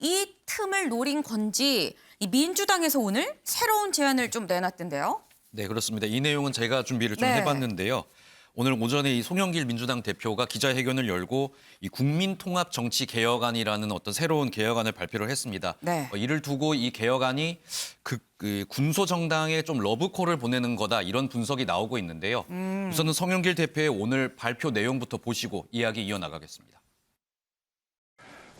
이 틈을 노린 건지 이 민주당에서 오늘 새로운 제안을 좀 내놨던데요. 네, 그렇습니다. 이 내용은 제가 준비를 좀 해봤는데요. 오늘 오전에 이 송영길 민주당 대표가 기자회견을 열고 이 국민통합정치개혁안이라는 어떤 새로운 개혁안을 발표를 했습니다. 네. 이를 두고 이 개혁안이 그 군소정당에 좀 러브콜을 보내는 거다 이런 분석이 나오고 있는데요. 우선은 송영길 대표의 오늘 발표 내용부터 보시고 이야기 이어나가겠습니다.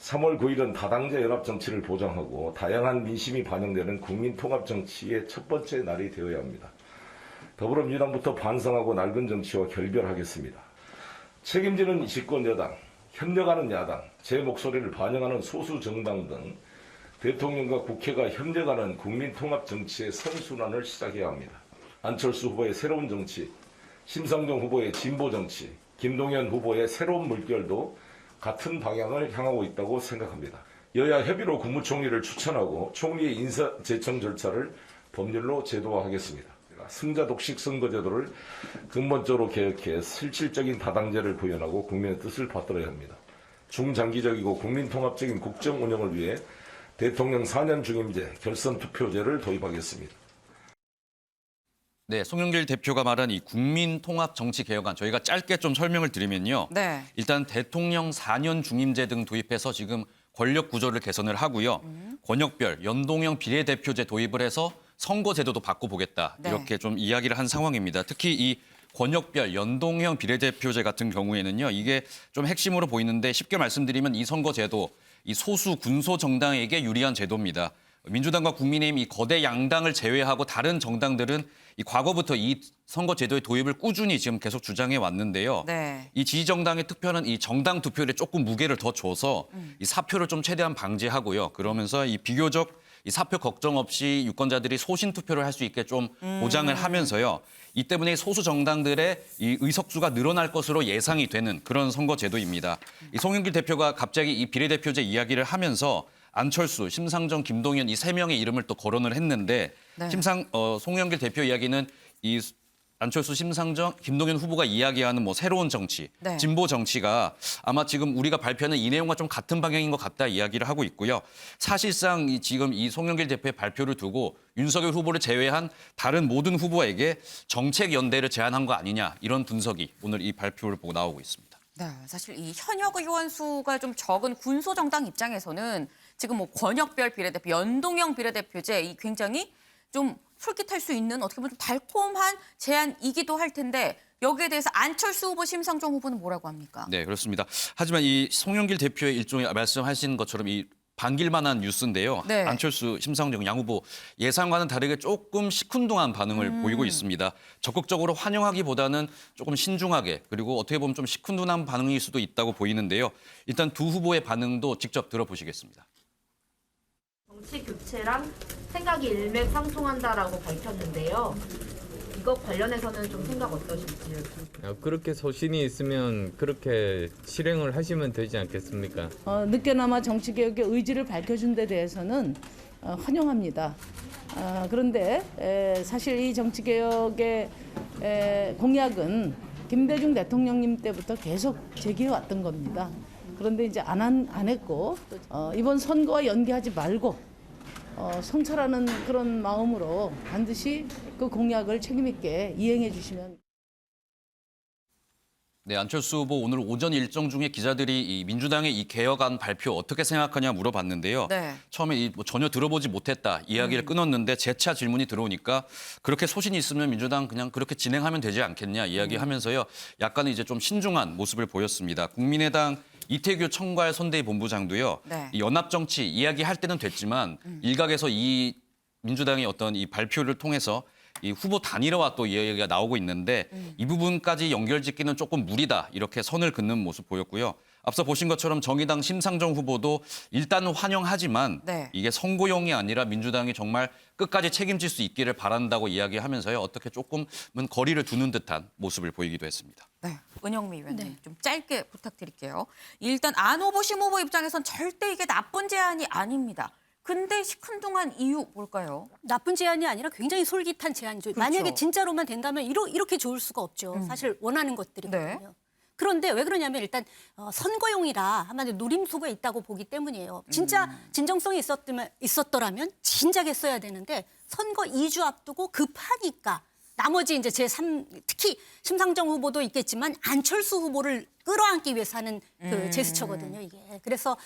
3월 9일은 다당제 연합 정치를 보장하고 다양한 민심이 반영되는 국민통합 정치의 첫 번째 날이 되어야 합니다. 더불어민주당부터 반성하고 낡은 정치와 결별하겠습니다. 책임지는 집권 여당, 협력하는 야당, 제 목소리를 반영하는 소수 정당 등 대통령과 국회가 협력하는 국민통합 정치의 선순환을 시작해야 합니다. 안철수 후보의 새로운 정치, 심상정 후보의 진보 정치, 김동연 후보의 새로운 물결도 같은 방향을 향하고 있다고 생각합니다. 여야 협의로 국무총리를 추천하고 총리의 인사 제청 절차를 법률로 제도화하겠습니다. 승자 독식 선거제도를 근본적으로 개혁해 실질적인 다당제를 구현하고 국민의 뜻을 받들어야 합니다. 중장기적이고 국민통합적인 국정 운영을 위해 대통령 4년 중임제, 결선 투표제를 도입하겠습니다. 네, 송영길 대표가 말한 이 국민통합정치개혁안 저희가 짧게 좀 설명을 드리면요. 네. 일단 대통령 4년 중임제 등 도입해서 지금 권력 구조를 개선을 하고요. 권역별 연동형 비례대표제 도입을 해서 선거제도도 바꿔보겠다. 네. 이렇게 좀 이야기를 한 상황입니다. 특히 이 권역별 연동형 비례대표제 같은 경우에는요. 이게 좀 핵심으로 보이는데 쉽게 말씀드리면 이 선거제도 이 소수 군소 정당에게 유리한 제도입니다. 민주당과 국민의힘 이 거대 양당을 제외하고 다른 정당들은 이 과거부터 이 선거제도의 도입을 꾸준히 지금 계속 주장해 왔는데요. 네. 이 지지정당의 투표는 이 정당 투표율에 조금 무게를 더 줘서 이 사표를 좀 최대한 방지하고요. 그러면서 이 비교적 이 사표 걱정 없이 유권자들이 소신 투표를 할 수 있게 좀 보장을 하면서요. 이 때문에 소수 정당들의 이 의석수가 늘어날 것으로 예상이 되는 그런 선거제도입니다. 이 송영길 대표가 갑자기 이 비례대표제 이야기를 하면서 안철수, 심상정, 김동연 이 세 명의 이름을 또 거론을 했는데 네. 송영길 대표 이야기는 이 안철수, 심상정, 김동연 후보가 이야기하는 뭐 새로운 정치, 네. 진보 정치가 아마 지금 우리가 발표하는 이 내용과 좀 같은 방향인 것 같다 이야기를 하고 있고요. 사실상 지금 이 송영길 대표의 발표를 두고 윤석열 후보를 제외한 다른 모든 후보에게 정책 연대를 제안한 거 아니냐 이런 분석이 오늘 이 발표를 보고 나오고 있습니다. 네, 사실 이 현역 의원 수가 좀 적은 군소정당 입장에서는 지금 뭐 권역별 비례대표, 연동형 비례대표제 이 굉장히 좀 솔깃할 수 있는 어떻게 보면 좀 달콤한 제안이기도 할 텐데 여기에 대해서 안철수 후보, 심상정 후보는 뭐라고 합니까? 네, 그렇습니다. 하지만 이 송영길 대표의 일종의 말씀하신 것처럼 이 반길만한 뉴스인데요. 네. 안철수, 심상정 양 후보 예상과는 다르게 조금 시큰둥한 반응을 보이고 있습니다. 적극적으로 환영하기보다는 조금 신중하게 그리고 어떻게 보면 좀 시큰둥한 반응일 수도 있다고 보이는데요. 일단 두 후보의 반응도 직접 들어보시겠습니다. 정치 교체랑 생각이 일맥상통한다라고 밝혔는데요. 이것 관련해서는 좀 생각 어떠실지요? 그렇게 소신이 있으면 그렇게 실행을 하시면 되지 않겠습니까? 늦게나마 정치개혁의 의지를 밝혀준 데 대해서는 환영합니다. 그런데 사실 이 정치개혁의 공약은 김대중 대통령님 때부터 계속 제기해왔던 겁니다. 그런데 이제 안 했고 이번 선거와 연계하지 말고 성찰하는 그런 마음으로 반드시 그 공약을 책임 있게 이행해 주시면. 네, 안철수 후보 오늘 오전 일정 중에 기자들이 이 민주당의 이 개혁안 발표 어떻게 생각하냐 물어봤는데요. 네. 처음에 뭐 전혀 들어보지 못했다 이야기를 끊었는데 재차 질문이 들어오니까 그렇게 소신이 있으면 민주당 그냥 그렇게 진행하면 되지 않겠냐 이야기하면서요. 약간은 이제 좀 신중한 모습을 보였습니다. 국민의당 이태규 청괄 선대위 본부장도요. 네. 이 연합정치 이야기할 때는 됐지만 일각에서 이 민주당의 어떤 이 발표를 통해서 이 후보 단일화와 또 이야기가 나오고 있는데 이 부분까지 연결짓기는 조금 무리다 이렇게 선을 긋는 모습 보였고요. 앞서 보신 것처럼 정의당 심상정 후보도 일단은 환영하지만 네. 이게 선거용이 아니라 민주당이 정말 끝까지 책임질 수 있기를 바란다고 이야기하면서요. 어떻게 조금은 거리를 두는 듯한 모습을 보이기도 했습니다. 네, 은영미 의원님 좀 짧게 부탁드릴게요. 일단 안 후보, 심 후보 입장에선 절대 이게 나쁜 제안이 아닙니다. 근데 시큰둥한 이유 뭘까요? 나쁜 제안이 아니라 굉장히 솔깃한 제안이죠. 그렇죠. 만약에 진짜로만 된다면 이렇게 좋을 수가 없죠. 사실 원하는 것들이거든요. 네. 그런데 왜 그러냐면 일단 선거용이라 한마디로 노림수가 있다고 보기 때문이에요. 진짜 진정성이 있었더라면 진작에 써야 되는데 선거 2주 앞두고 급하니까 나머지 이제 특히 심상정 후보도 있겠지만 안철수 후보를 끌어안기 위해서 하는 그 제스처거든요, 이게. 그래서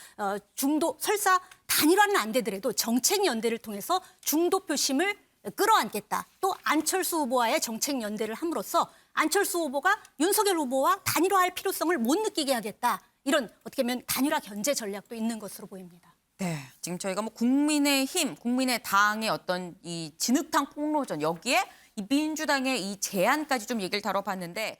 설사 단일화는 안 되더라도 정책 연대를 통해서 중도 표심을 끌어안겠다. 또 안철수 후보와의 정책 연대를 함으로써 안철수 후보가 윤석열 후보와 단일화할 필요성을 못 느끼게 하겠다. 이런 어떻게 보면 단일화 견제 전략도 있는 것으로 보입니다. 네, 지금 저희가 뭐 국민의힘, 국민의당의 어떤 이 진흙탕 폭로전 여기에 이 민주당의 이 제안까지 좀 얘기를 다뤄봤는데